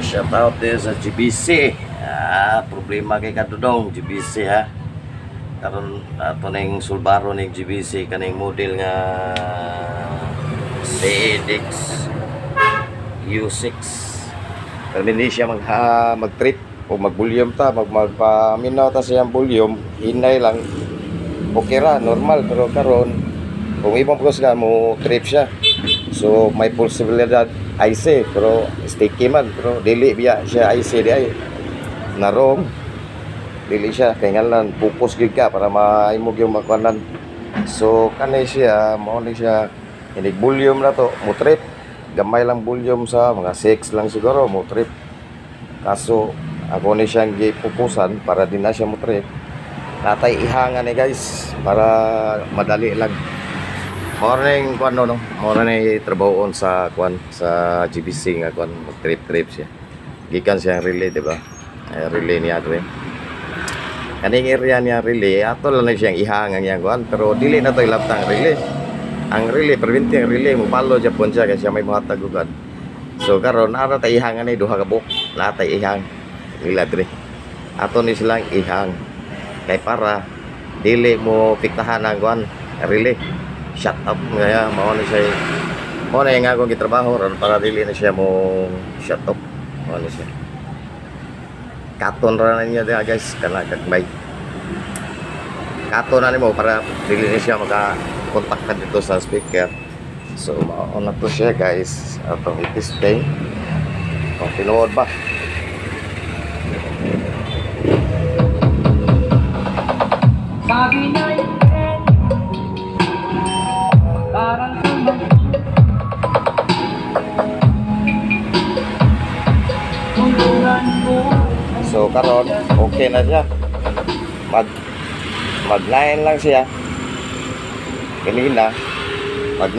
shout out din sa GBC. Problema kay Kadudong GBC ha. Karon ato ning sulbaro ning GBC kaning model nga CEDX U6. Pero hindi siya mag-trip o mag-volume ta, magpaminaw ta siyang volume, hinay lang. Okay ra, normal, pero karon kung ibang ka mo trip siya. So may possibilidad IC pero sticky man, pero dili biya siya IC di ay narong dili siya kay ngalan focus gid ka para maimog yung magkuanan. So kanay siya mao ni siya inig volume na to mo trip, gamay lang volume sa mga 6 lang siguro mo trip. Kaso ako ni siyang gipupusan para din na siya mo trip. Natay ihangan ni guys para madali lang. Morning kuan no, morning trabahoon sa kuan sa GBC nga kuan trip siya. Gikan siya relay di ba? Relay niya dre. Kaning area niya relay ato lang siyang ihangan niya kuan pero dili na to ilabtang relay. Ang relay perminti ang relay mo palo Japon siya kasi may mga tagugan. So karon ara tay ihangan ni duha ka buok, lahat tay ihang. Ila dre. Ato ni silang ihang. Kay para dili mo piktahan ang kuan relay. Shut up nga mao na siya. Mao na nga akong gitrabaho ron para dili na siya mo shut up. Mao na siya. Katon ra na niya guys kana kagbay. Katon na nimo para dili na siya maka-contact ka dito sa speaker. So mao na to siya guys. Atong i-display. Kung tinuod ba? Sabi na parang so karon okay na siya. Mag-line lang siya. Kanina mag